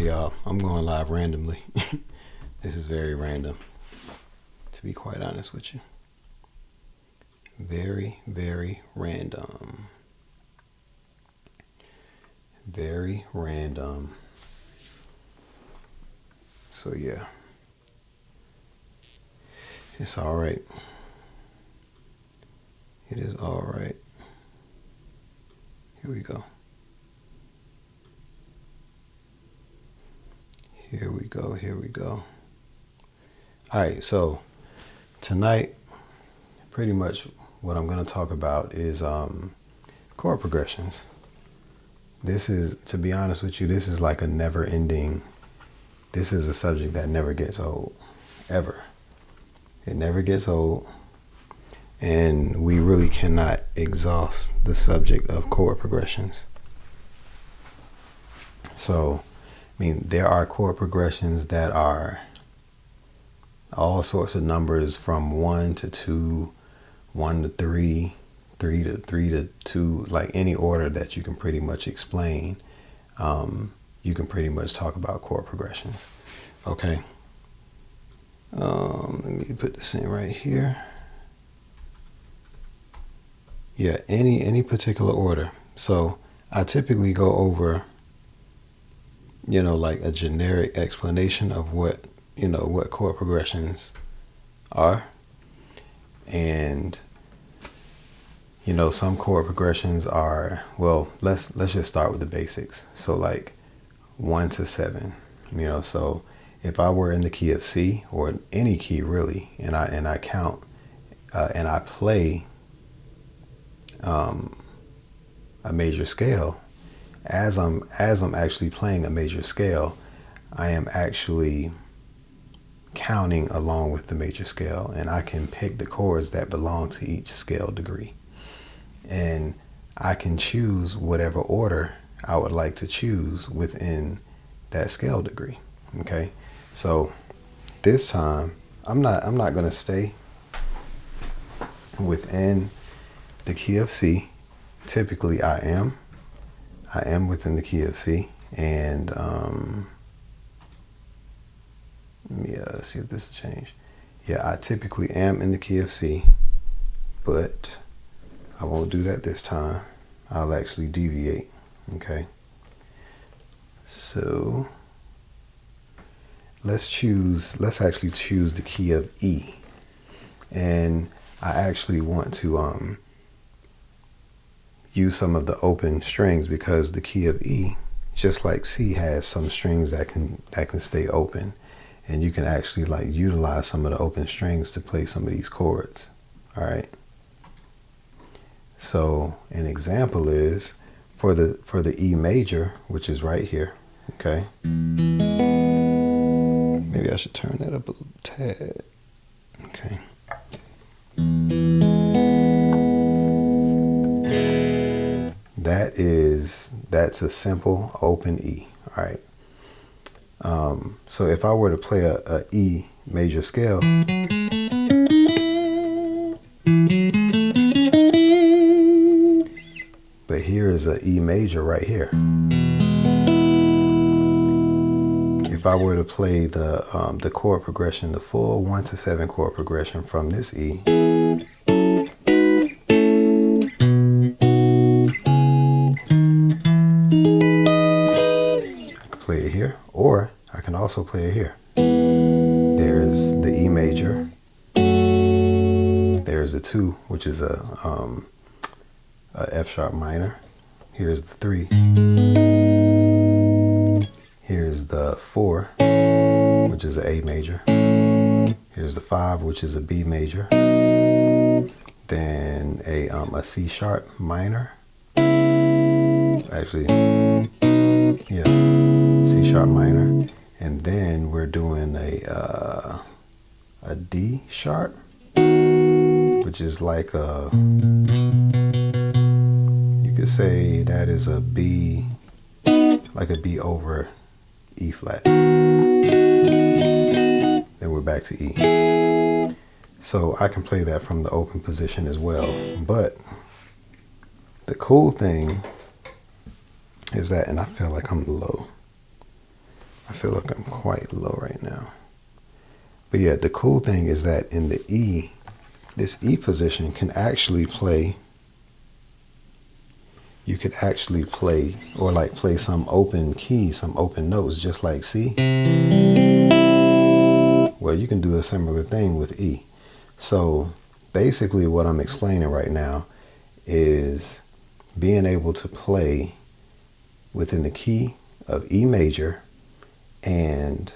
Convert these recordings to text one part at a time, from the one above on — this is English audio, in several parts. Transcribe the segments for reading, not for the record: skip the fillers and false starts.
y'all, I'm going live randomly. This is very random, to be quite honest with you. Very, very random. Very random. So yeah, it's all right. It is all right. Here we go. Here we go. Here we go. All right, so tonight, pretty much what I'm going to talk about is chord progressions. This is, to be honest with you, this is like a never-ending. This is a subject that never gets old, ever. It never gets old, and we really cannot exhaust the subject of chord progressions. So, I mean, there are chord progressions that are all sorts of numbers from 1 to 2, 1 to 3, 3 to 2, like any order that you can pretty much explain. You can pretty much talk about chord progressions. Okay. Let me put this in right here. Yeah, any particular order. So I typically go over, like a generic explanation of what chord progressions are. And, some chord progressions are, well, let's just start with the basics. So like 1 to 7, so if I were in the key of C or any key really, and I count and I play a major scale, as I'm actually playing a major scale, I am actually counting along with the major scale, and I can pick the chords that belong to each scale degree, and I can choose whatever order I would like to choose within that scale degree. Okay, so this time I'm not going to stay within the key of C. Typically I am within the key of C, and let me see if this will change. Yeah, I typically am in the key of C, but I won't do that this time. I'll actually deviate. Okay, so let's actually choose the key of E, and I actually want to use some of the open strings, because the key of E, just like C, has some strings that can stay open, and you can actually like utilize some of the open strings to play some of these chords. All right. So an example is for the E major, which is right here. Okay. Maybe I should turn that up a little tad. Okay. That's a simple open E. All right. So if I were to play a E major scale, but here is a E major right here. If I were to play the chord progression, the full 1 to 7 chord progression from this E, play it here, or I can also play it here. There's the E major. There's the 2, which is a F sharp minor. Here's the 3. Here's the 4, which is an A major. Here's the 5, which is a B major. Then a C sharp minor. Actually, yeah, C sharp minor, and then we're doing a D sharp, which is like you could say that is a B, like a B over E flat. Then we're back to E. So I can play that from the open position as well. But the cool thing is that, and I feel like I'm low. I feel like I'm quite low right now. But yeah, the cool thing is that in the E, this E position can actually play. You could actually play, or like play some open keys, some open notes, just like C. Well, you can do a similar thing with E. So basically what I'm explaining right now is being able to play within the key of E major, and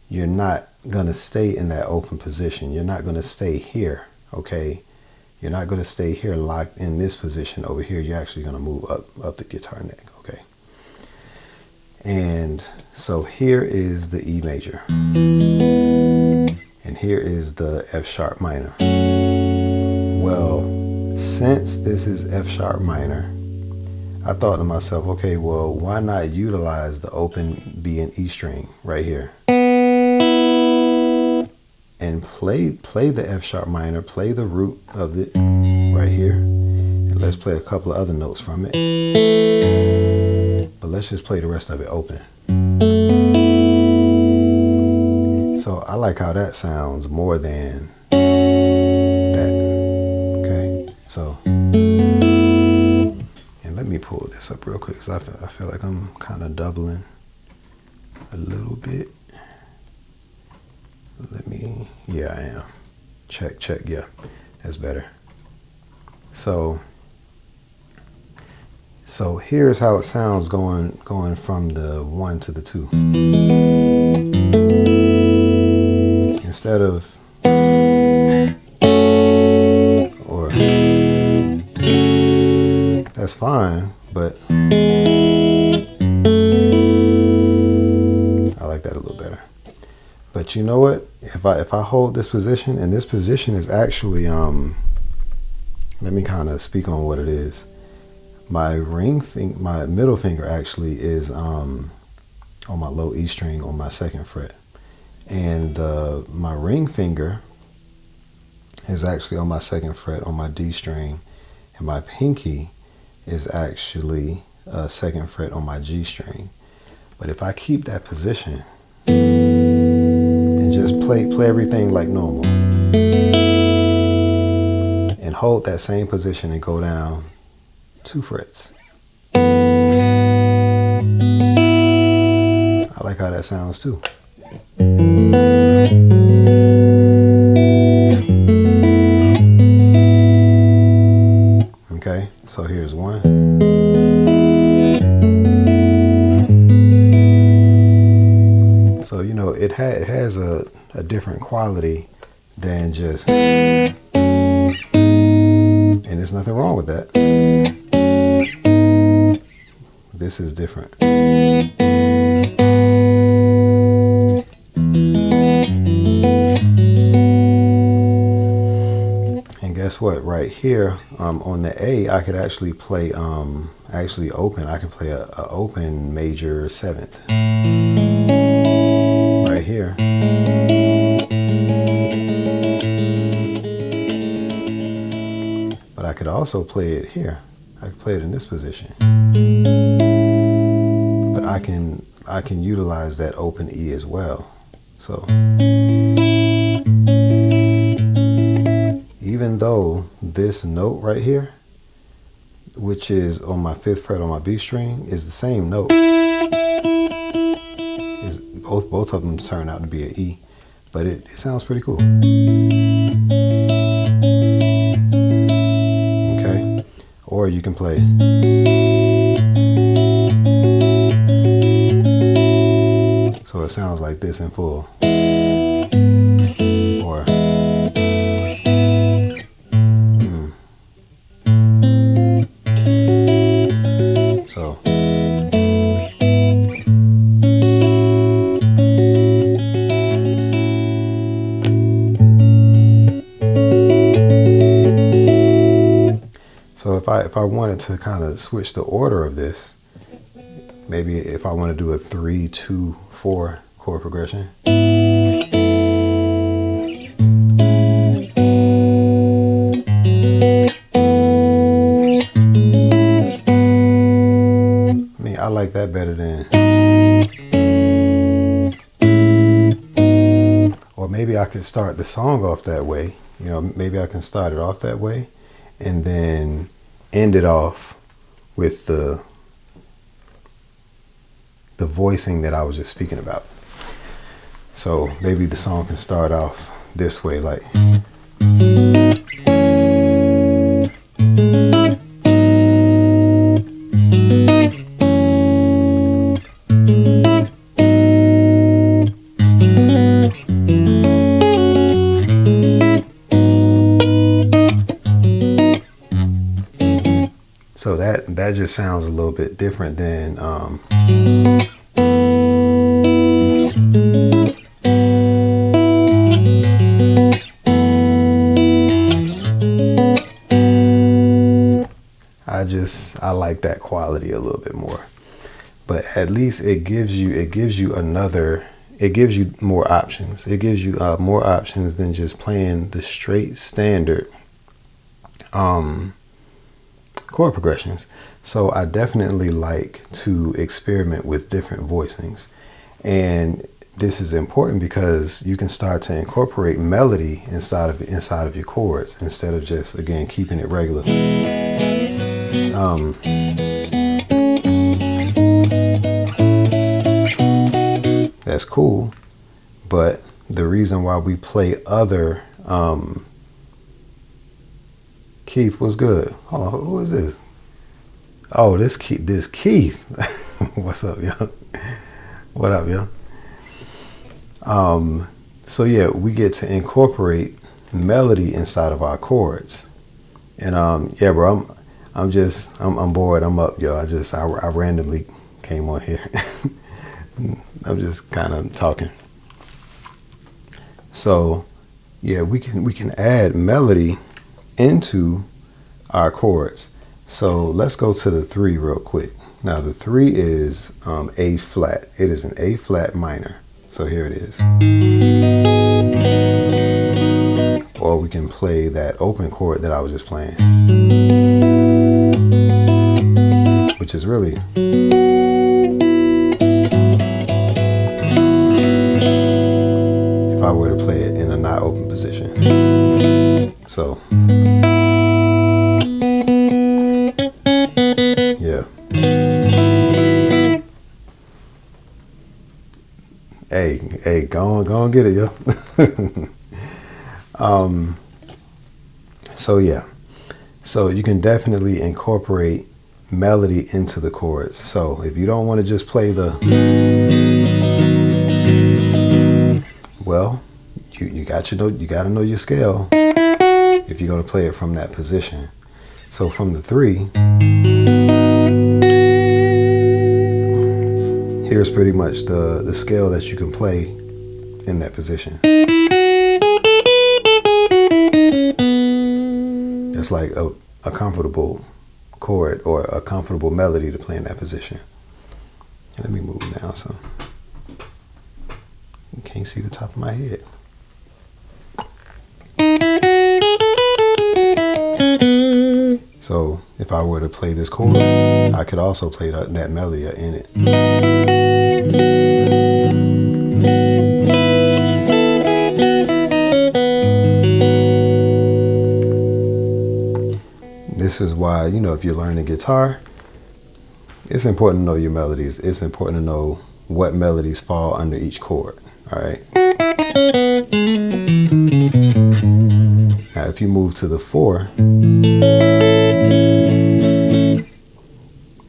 you're not going to stay in that open position. You're not going to stay here, okay? You're not going to stay here locked in this position over here. You're actually going to move up the guitar neck, okay? And so here is the E major. And here is the F sharp minor. Well, since this is F sharp minor, I thought to myself, okay, well, why not utilize the open B and E string right here? And play the F sharp minor, play the root of it right here. And let's play a couple of other notes from it. But let's just play the rest of it open. So I like how that sounds more than that. Okay, so, and let me pull this up real quick because I feel like I'm kind of doubling a little bit. Let me, yeah, I am. Check, yeah, that's better. So here's how it sounds going from the 1 to the 2. Instead of, or, that's fine, but I like that a little better. But you know what? If I hold this position, and this position is actually, let me kind of speak on what it is. My my middle finger actually is on my low E string on my 2nd fret, and my ring finger is actually on my 2nd fret on my D string, and my pinky is actually 2nd fret on my G string. But if I keep that position and just play everything like normal, and hold that same position and go down 2 frets. I like how that sounds too. Okay, so here's 1. So, you know, it has a different quality than just, and there's nothing wrong with that. This is different. And guess what? Right here, on the A, I could actually play, actually open. I could play a open major 7th. Right here. But I could also play it here. I could play it in this position. But I can utilize that open E as well. So even though this note right here, which is on my 5th fret on my B string, is the same note, is both of them turn out to be an E, but it sounds pretty cool. Okay, or you can play. So it sounds like this in full. Or so if I wanted to kind of switch the order of this, maybe if I want to do a 3-2-4 chord progression. I mean, I like that better than. maybe I could start the song off that way. You know, maybe I can start it off that way and then end it off with the voicing that I was just speaking about. So maybe the song can start off this way, like. So that just sounds a little bit different than I like that quality a little bit more. But at least it gives you more options. It gives you more options than just playing the straight standard chord progressions. So I definitely like to experiment with different voicings. And this is important because you can start to incorporate melody inside of your chords instead of just, again, keeping it regular. That's cool, but the reason why we play other Keith was good. Hold on, who is this? Oh, this Keith. What's up, y'all? What up, y'all? So yeah, we get to incorporate melody inside of our chords. And yeah, bro, I'm bored. I'm up, yo. I randomly came on here. I'm just kind of talking. So yeah, we can add melody into our chords. So let's go to the 3 real quick. Now the 3 is A flat. It is an A flat minor. So here it is. Or we can play that open chord that I was just playing, which is really if I were to play it in a not open position. So yeah. Hey, go on, get it, yo. So yeah. So you can definitely incorporate melody into the chords. So if you don't want to just play the, well, you got to know your scale if you're going to play it from that position. So from the 3, here's pretty much the scale that you can play in that position. It's like a comfortable chord or a comfortable melody to play in that position. Let me move now so you can't see the top of my head. So if I were to play this chord, I could also play that melody in it. This is why, if you're learning guitar, it's important to know your melodies. It's important to know what melodies fall under each chord. All right. Now, if you move to the 4,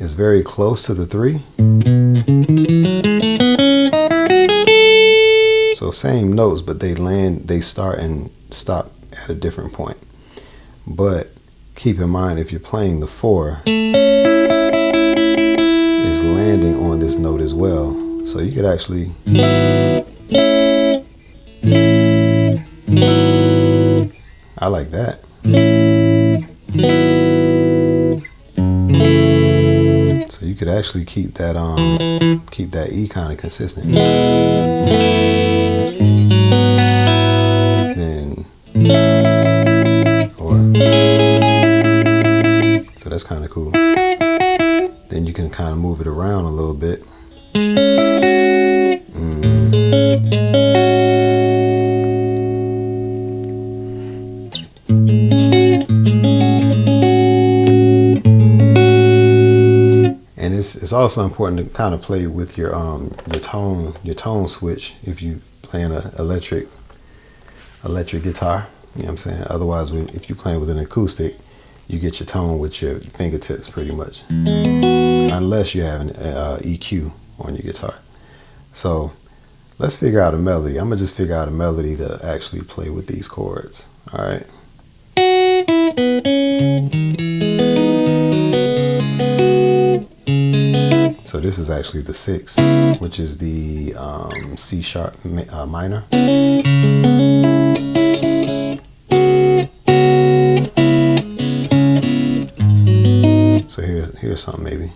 it's very close to the 3. So same notes, but they start and stop at a different point. But keep in mind, if you're playing the 4, it's landing on this note as well. So you could actually I like that. So you could actually keep that E kind of consistent. Then so that's kind of cool. Then you can kind of move it around a little bit. it's also important to kind of play with your tone switch if you playing an electric guitar. You know what I'm saying? Otherwise, if you're playing with an acoustic, you get your tone with your fingertips pretty much, unless you have an EQ on your guitar. So let's figure out a melody. I'm gonna just figure out a melody to actually play with these chords. All right. So this is actually the 6, which is the C sharp minor. So here's something maybe.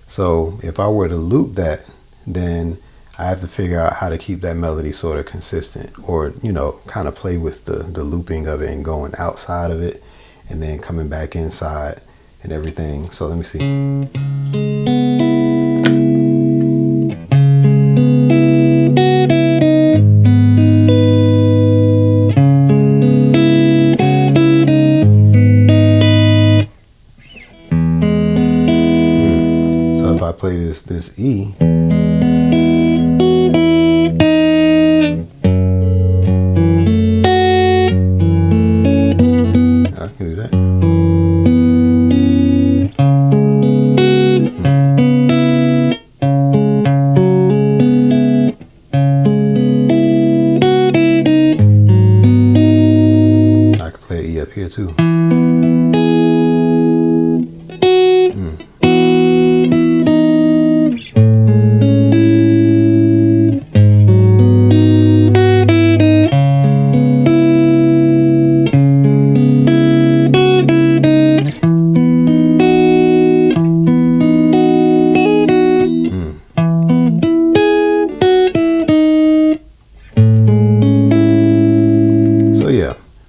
So if I were to loop that, then I have to figure out how to keep that melody sort of consistent, or, you know, kind of play with the looping of it and going outside of it and then coming back inside and everything. So let me see. So if I play this E, I can do that. I can play E up here too.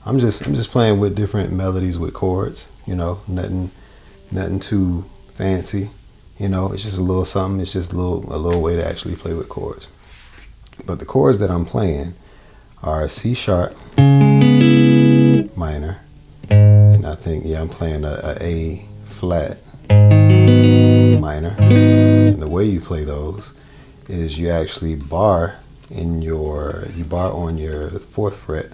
I'm just playing with different melodies with chords, you know, nothing too fancy, you know. It's just a little something. It's just a little way to actually play with chords. But the chords that I'm playing are C sharp minor, and I think, yeah, I'm playing a flat minor. And the way you play those is you actually bar on your 4th fret.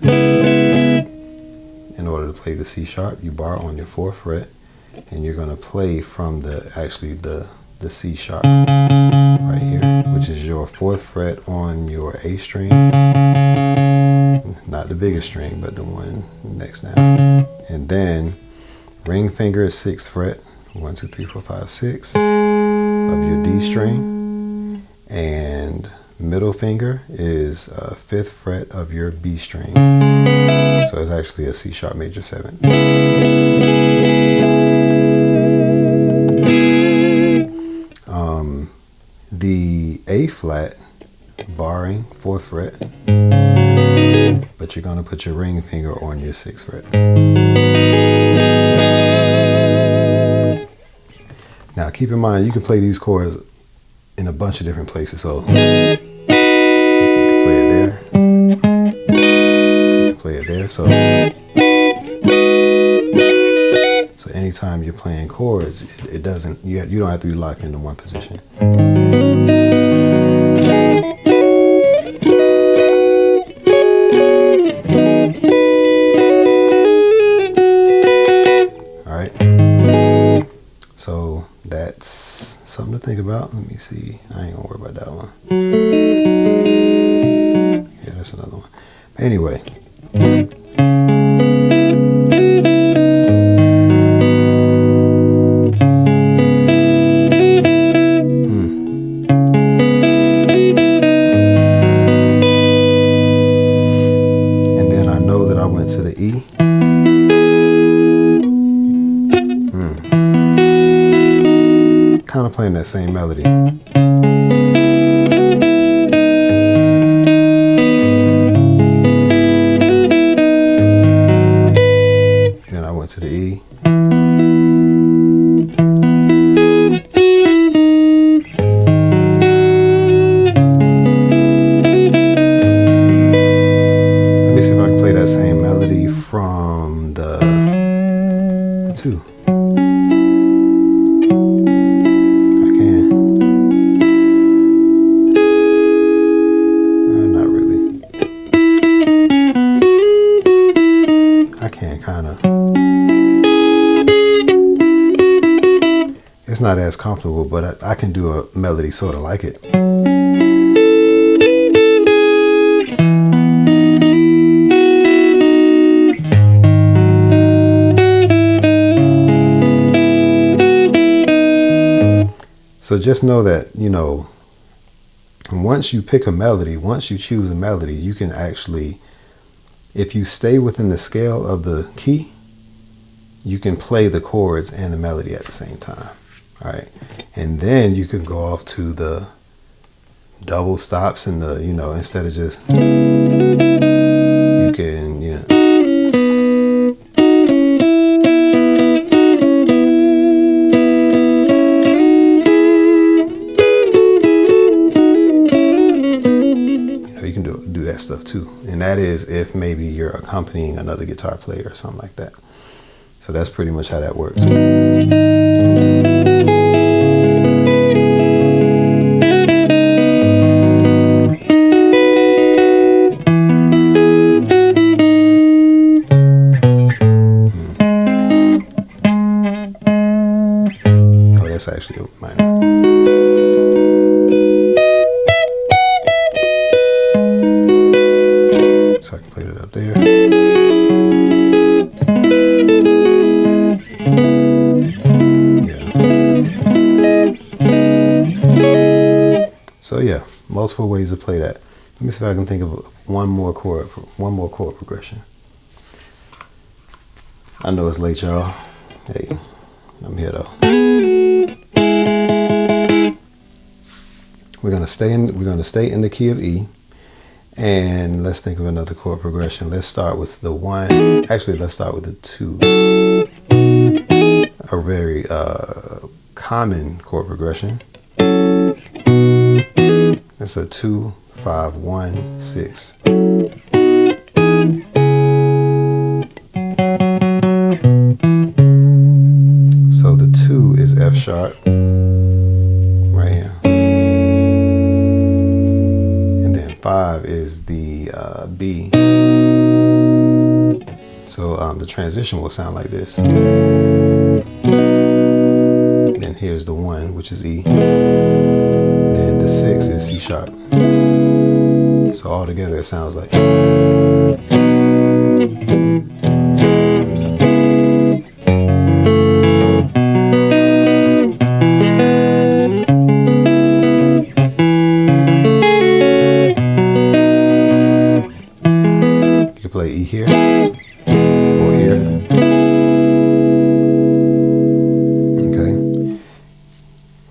In order to play the C sharp, you bar on your 4th fret, and you're going to play from the C sharp right here, which is your 4th fret on your A string, not the biggest string, but the one next down. And then ring finger is 6th fret, 1, 2, 3, 4, 5, 6 of your D string, and middle finger is 5th fret of your B string. So it's actually a C sharp major 7. The A flat, barring 4th fret, but you're going to put your ring finger on your 6th fret. Now keep in mind, you can play these chords in a bunch of different places. So you can play it there. Play it there. So anytime you're playing chords, it doesn't, you don't have to be locked into one position. All right. So that's something to think about. Let me see. I ain't gonna worry about that one. Yeah, that's another one. Anyway. And then I know that I went to the E. Kind of playing that same melody. not as comfortable, but I can do a melody sort of like it. So just know that, you know, once you pick a melody, once you choose a melody, you can actually, if you stay within the scale of the key, you can play the chords and the melody at the same time. All right. And then you can go off to the double stops and the, you know, instead of just, you can, you know. You can do that stuff too. And that is if maybe you're accompanying another guitar player or something like that. So that's pretty much how that works. Oh, that's actually a minor. So I can play it up there. So yeah, multiple ways to play that. Let me see if I can think of one more chord progression. I know it's late, y'all. Hey, I'm here though. We're gonna stay in the key of E, and let's think of another chord progression. Let's start with the 1. Actually, let's start with the 2. A very common chord progression. It's a 2, 5, 1, 6. So the 2 is F sharp right here, and then 5 is the B. So the transition will sound like this. Then here's the 1, which is E. Then the 6 is C sharp. So all together it sounds like. You can play E here or here.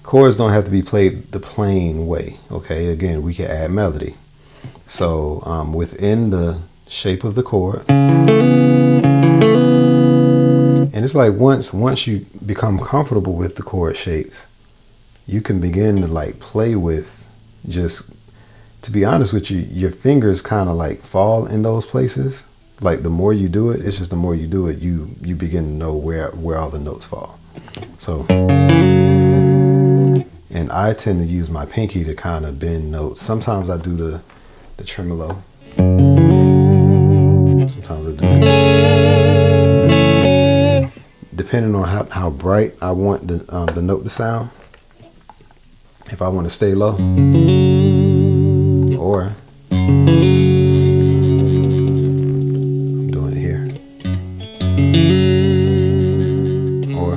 Chords don't have to be played the plain way, okay? Again, we can add melody. So within the shape of the chord, and it's like once you become comfortable with the chord shapes, you can begin to like play with, just to be honest with you, your fingers kind of like fall in those places. Like the more you do it, it's just the more you do it, you begin to know where all the notes fall. So, and I tend to use my pinky to kind of bend notes. Sometimes I do the tremolo. Sometimes I do it. Depending on how bright I want the note to sound. If I want to stay low, or I'm doing it here, or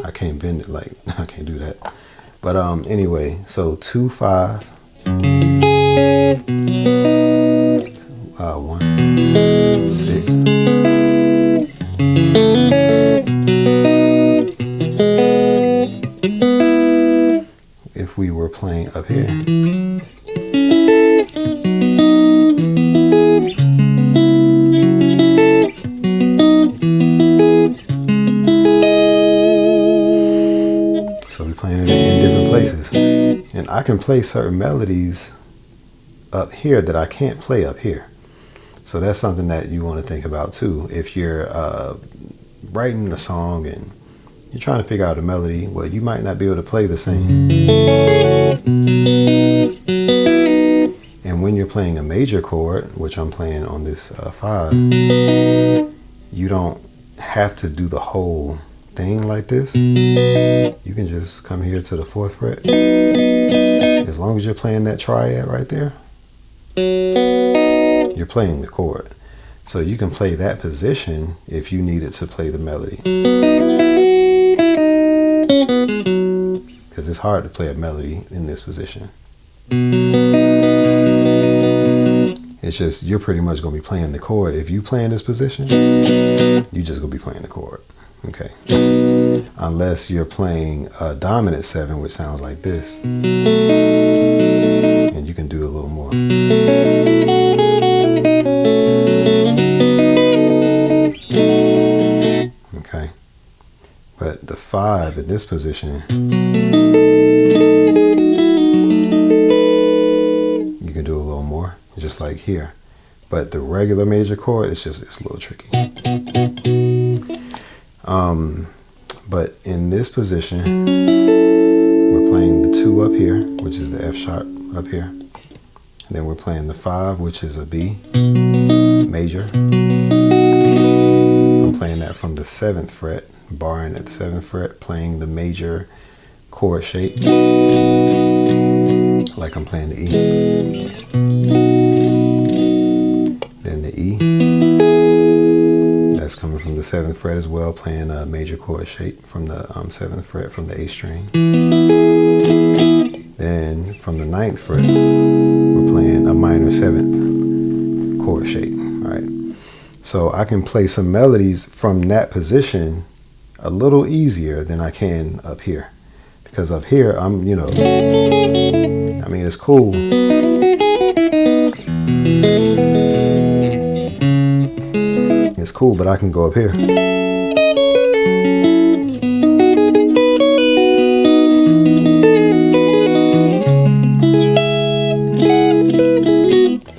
I can't bend it, like I can't do that. But anyway, so 2, 5, 1, 6. If we were playing up here, so we're playing it in different places, and I can play certain melodies up here that I can't play up here. So that's something that you want to think about too. If you're writing a song and you're trying to figure out a melody, well, you might not be able to play the same. And when you're playing a major chord, which I'm playing on this 5, you don't have to do the whole thing like this. You can just come here to the 4th fret. As long as you're playing that triad right there, you're playing the chord. So you can play that position if you needed to play the melody. Because it's hard to play a melody in this position. It's just, you're pretty much going to be playing the chord. If you play in this position, you're just going to be playing the chord. Okay. Unless you're playing a dominant 7, which sounds like this. And you can do a little more. Okay. But the 5 in this position, you can do a little more, just like here. But the regular major chord, it's a little tricky. But in this position, we're playing the 2 up here, which is the F sharp up here. And then we're playing the 5, which is a B major. I'm playing that from the 7th fret, barring at the 7th fret, playing the major chord shape, like I'm playing the E. Then the E. That's coming from the 7th fret as well, playing a major chord shape from the 7th fret from the A string. Then from the 9th fret, we're playing a minor 7th chord shape. All right. So I can play some melodies from that position a little easier than I can up here. Because up here, I'm, I mean, it's cool. It's cool, but I can go up here.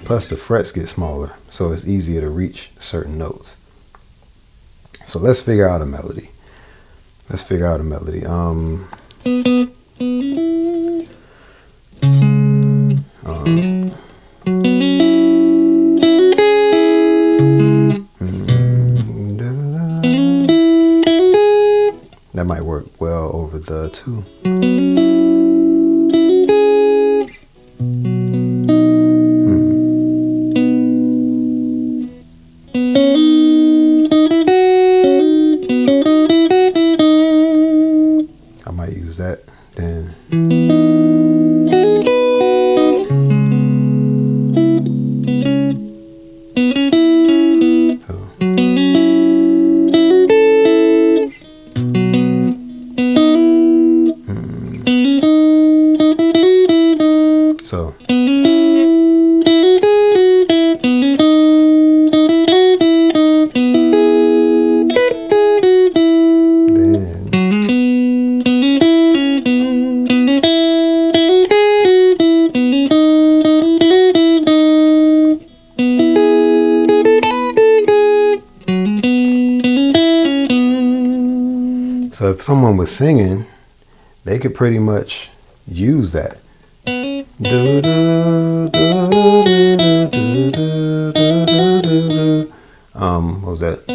Plus the frets get smaller, so it's easier to reach certain notes. So let's figure out a melody. Let's figure out a melody. That might work well over the 2. I might use that then. So So if someone was singing, they could pretty much use that. What was that?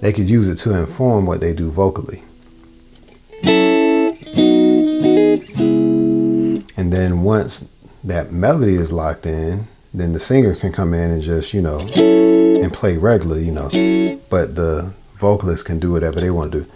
They could use it to inform what they do vocally. And then once that melody is locked in, then the singer can come in and just, and play regular, but the vocalist can do whatever they want to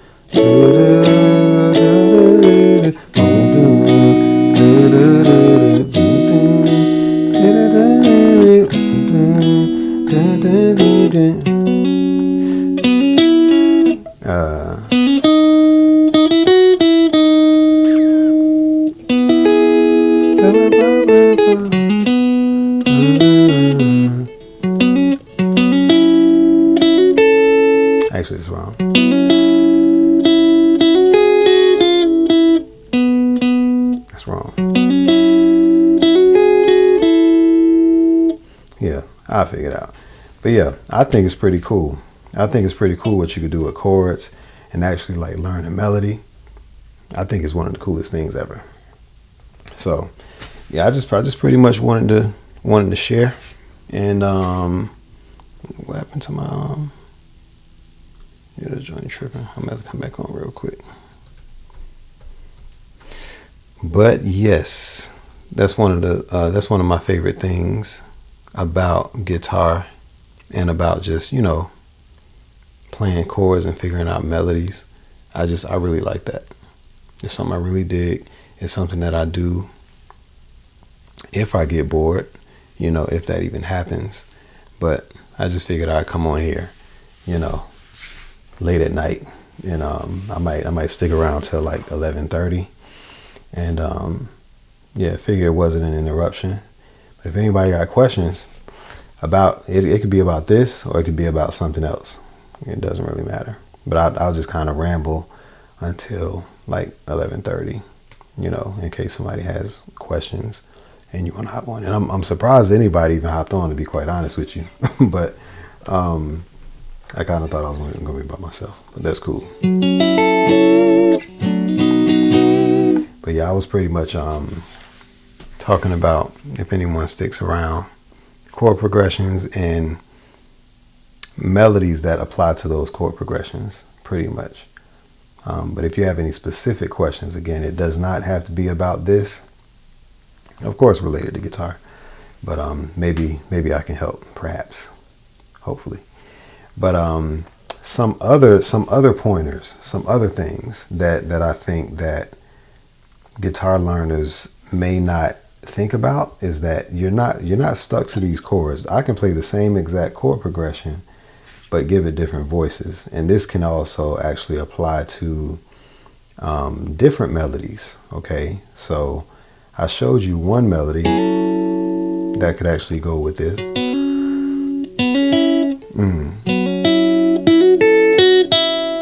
Actually, it's wrong. That's wrong. Yeah, I'll figure it out. But yeah, I think it's pretty cool. I think it's pretty cool what you could do with chords. and actually like learn a melody, I think it's one of the coolest things ever. So yeah, I just pretty much wanted to share. And what happened to my yeah, the joint tripping. I'm gonna have to come back on real quick. But yes, that's one of my favorite things about guitar, and about just, you know, playing chords and figuring out melodies. I really like that. It's something I really dig. It's something that I do if I get bored, you know, if that even happens. But I just figured I'd come on here, you know, late at night, and I might stick around till like 11:30, and yeah, figure it wasn't an interruption. But if anybody got questions about it, it could be about this or it could be about something else. It doesn't really matter. But I'll just kind of ramble until like 11:30, you know, in case somebody has questions and you want to hop on. And I'm surprised anybody even hopped on, to be quite honest with you. But I kind of thought I was going to be by myself, but that's cool. But yeah, I was pretty much talking about, if anyone sticks around, chord progressions and melodies that apply to those chord progressions, pretty much. But if you have any specific questions, again, it does not have to be about this. Of course, related to guitar, but maybe I can help, perhaps, hopefully. But some other pointers, some other things that I think that guitar learners may not think about is that you're not stuck to these chords. I can play the same exact chord progression, but give it different voices. And this can also actually apply to different melodies. Okay, so I showed you one melody that could actually go with this.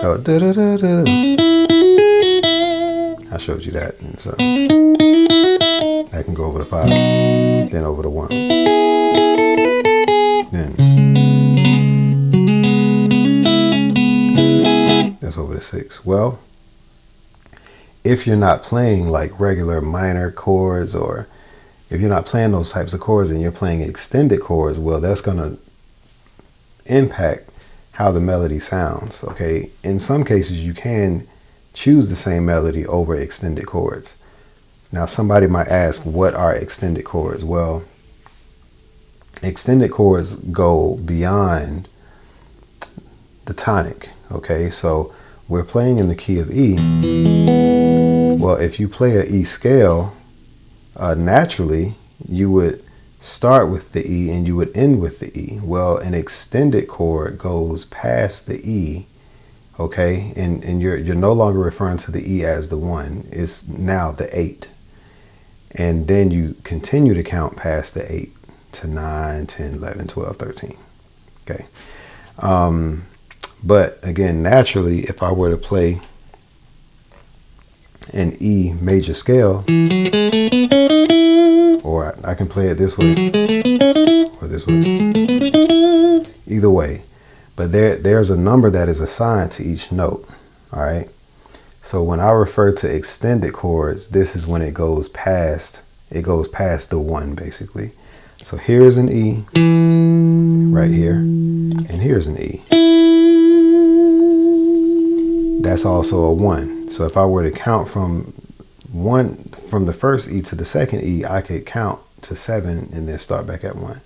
Oh, da da da da. I showed you that, and so that can go over the 5, then over the 1, then that's over the 6. Well, if you're not playing like regular minor chords, or if you're not playing those types of chords and you're playing extended chords, well, that's going to impact how the melody sounds. Okay, in some cases you can choose the same melody over extended chords. Now somebody might ask, what are extended chords? Well, extended chords go beyond the tonic. Okay, so we're playing in the key of E. Well, if you play an E scale, naturally you would start with the E and you would end with the E. Well, an extended chord goes past the E, okay, and you're no longer referring to the E as the 1. It's now the 8. And then you continue to count past the 8 to 9, 10, 11, 12, 13. Okay. But again, naturally, if I were to play an E major scale, or I can play it this way or this way, either way, but there's a number that is assigned to each note. All right. So when I refer to extended chords, this is when it goes past the 1, basically. So here's an E right here, and here's an E. That's also a 1. So if I were to count from the first E to the second E, I could count to 7 and then start back at 1.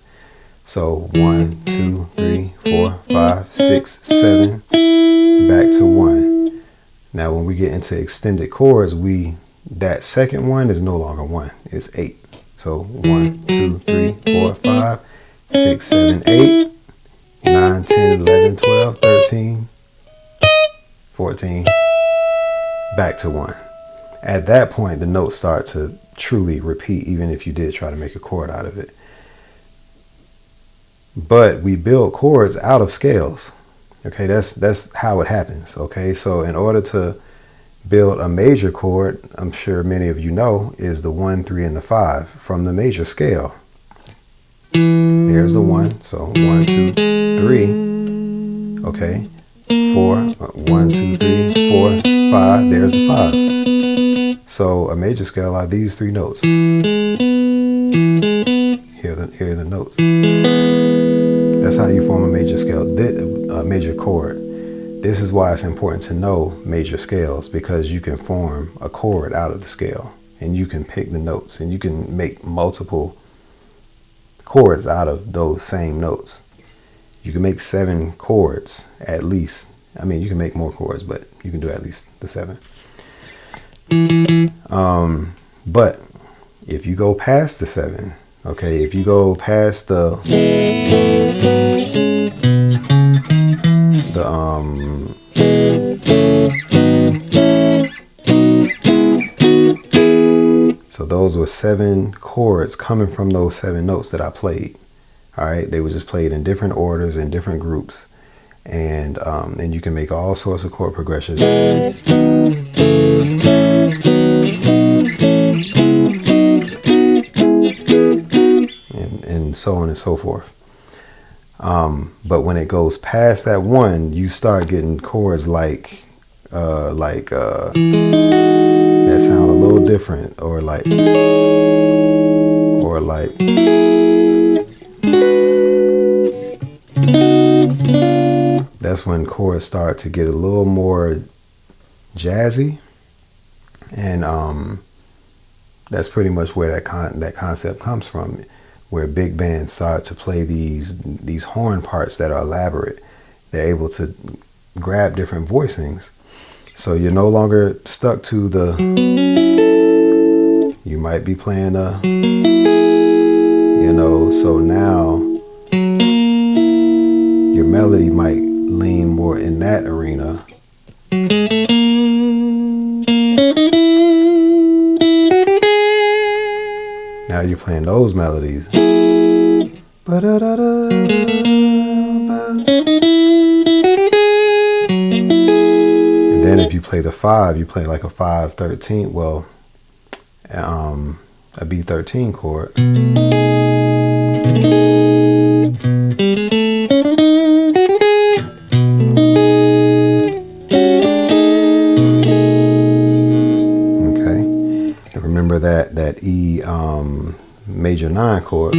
So 1, 2, 3, 4, 5, 6, 7, back to 1. Now when we get into extended chords, that second 1 is no longer 1, it's 8. So 1, 2, 3, 4, 5, 6, 7, 8, 9, 10, 11, 12, 13, 14, back to 1. At that point, the notes start to truly repeat, even if you did try to make a chord out of it. But we build chords out of scales. Okay, that's how it happens. Okay, so in order to build a major chord, I'm sure many of you know, is the 1, 3, and the 5 from the major scale. There's the 1, so 1, 2, 3. Okay, 4, 1, 2, 3, 4, 5. There's the 5. So a major scale are these 3 notes. Here are the notes. That's how you form a major scale, a major chord. This is why it's important to know major scales, because you can form a chord out of the scale, and you can pick the notes, and you can make multiple chords out of those same notes. You can make 7 chords at least. I mean, you can make more chords, but you can do at least the 7. But if you go past the 7, okay, if you go past so those were 7 chords coming from those 7 notes that I played. All right, they were just played in different orders in different groups, and you can make all sorts of chord progressions. And so on and so forth. But when it goes past that 1, you start getting chords like that sound a little different, or like that's when chords start to get a little more jazzy, and that's pretty much where that concept comes from, where big bands start to play these horn parts that are elaborate. They're able to grab different voicings, so you're no longer stuck to you might be playing so now your melody might lean more in that arena. Now you're playing those melodies. And then if you play the 5, you play like a 5/13. Well, a B13 chord. Okay, and remember that E major 9 chord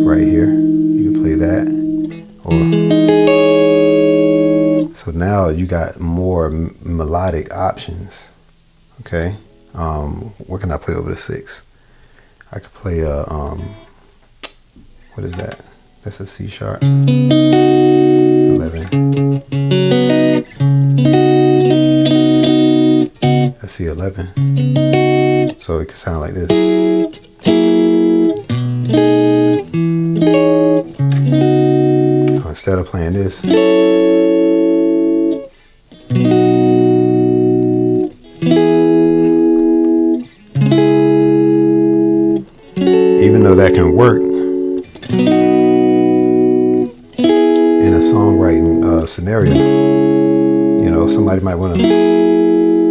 right here. You can play that, so now you got more melodic options. Okay, what can I play over the 6? I could play what is that? That's a C sharp 11. A C11. So it could sound like this. So instead of playing this, even though that can work in a songwriting scenario, somebody might want to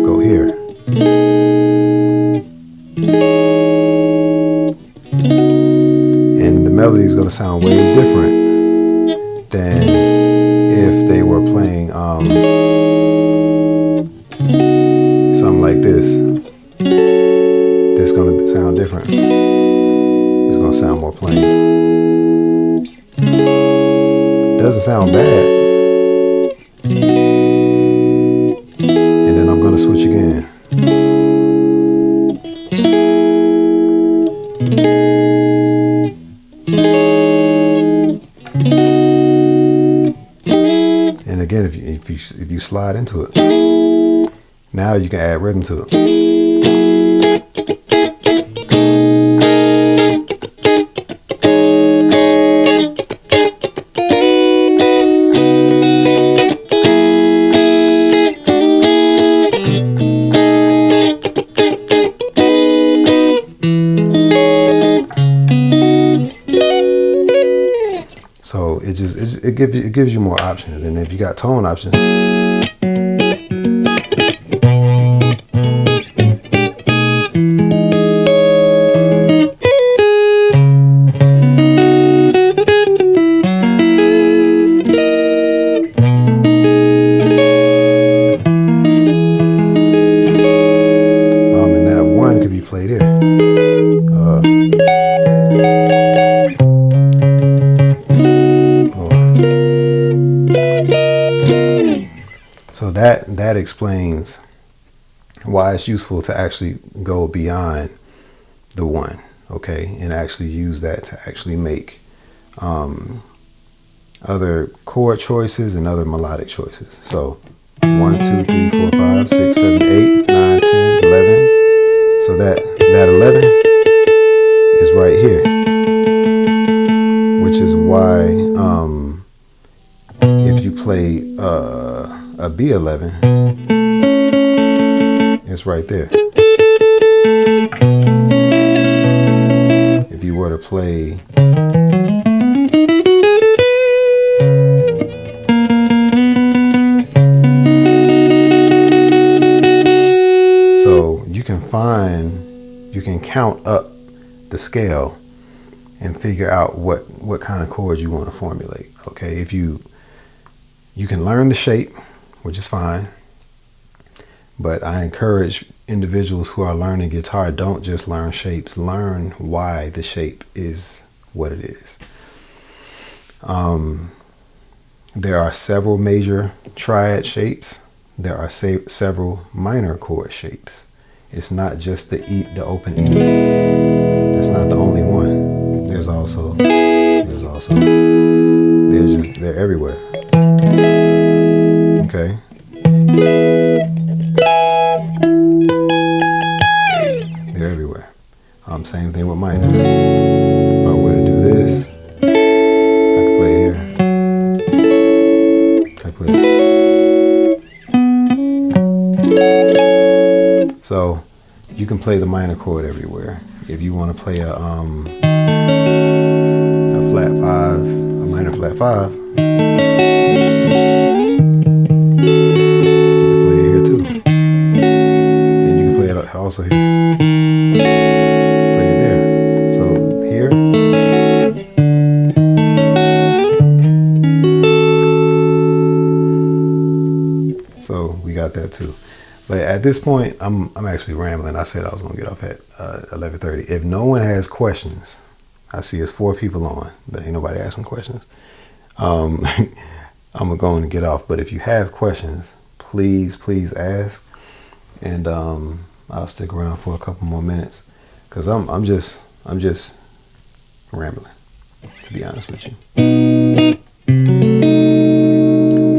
go here. And the melody is going to sound way different than if they were playing something like this. This is going to sound different. It's going to sound more plain. Doesn't sound bad. And then I'm going to switch again. And again, if you slide into it, now you can add rhythm to it. So it gives you more options, and if you got tone options, that explains why it's useful to actually go beyond the one, okay, and actually use that to actually make other chord choices and other melodic choices. So 1, 2, 3, 4, 5, 6, 7, 8, 9, 10, 11. So that 11 is right here, which is why if you play a B11, it's right there. If you were to play you can count up the scale and figure out what kind of chords you want to formulate. Okay, if you can learn the shape, which is fine, but I encourage individuals who are learning guitar, don't just learn shapes, learn why the shape is what it is. There are several major triad shapes. There are several minor chord shapes. It's not just the open E. That's not the only one. They're everywhere. Okay. They're everywhere. Same thing with minor. If I were to do this, I could play here. I play it. So you can play the minor chord everywhere. If you want to play a flat 5, a minor flat 5, you can play it here too. And you can play it also here. Play it there. So here. So we got that too. But at this point, I'm actually rambling. I said I was going to get off at 11:30. If no one has questions, I see it's 4 people on, but ain't nobody asking questions. I'm going to get off. But if you have questions, please ask, and I'll stick around for a couple more minutes because I'm just rambling, to be honest with you.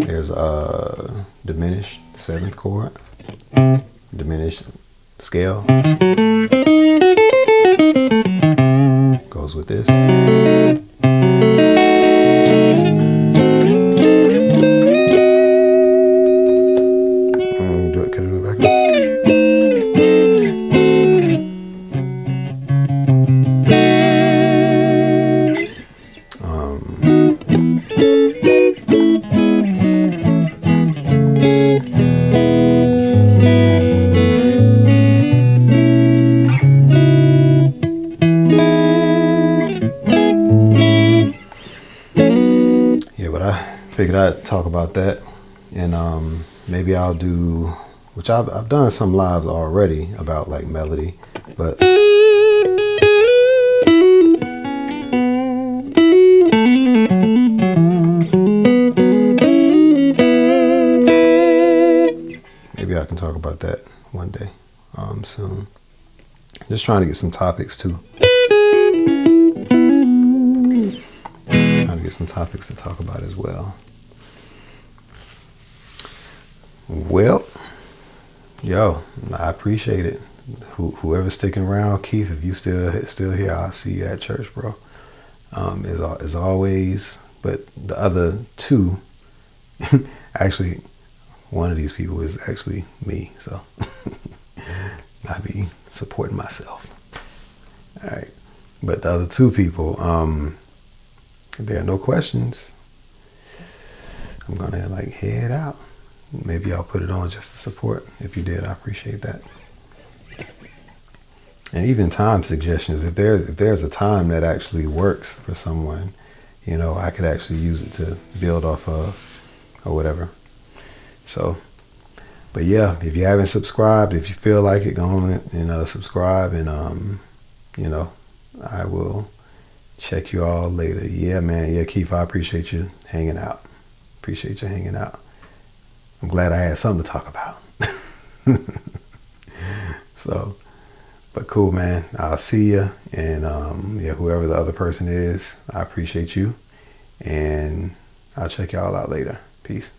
There's a diminished 7th chord. Diminished scale goes with this. Can I do it backwards? Figured I'd talk about that, and maybe I'll do, which I've done some lives already about like melody, but maybe I can talk about that one day soon. Just trying to get some topics too. Trying to get some topics to talk about as well. Well, yo, I appreciate it. Whoever's sticking around, Keith, if you still here, I'll see you at church, bro. As always, but the other 2, actually, one of these people is actually me, so I be supporting myself. All right, but the other 2 people, if there are no questions, I'm gonna like head out. Maybe I'll put it on just to support. If you did, I appreciate that. And even time suggestions. If there's a time that actually works for someone, you know, I could actually use it to build off of or whatever. So, but yeah, if you haven't subscribed, if you feel like it, go on and subscribe, and you know, I will check you all later. Yeah, man. Yeah, Keith, I appreciate you hanging out. Appreciate you hanging out. I'm glad I had something to talk about. So, but cool, man. I'll see you. And yeah, whoever the other person is, I appreciate you. And I'll check y'all out later. Peace.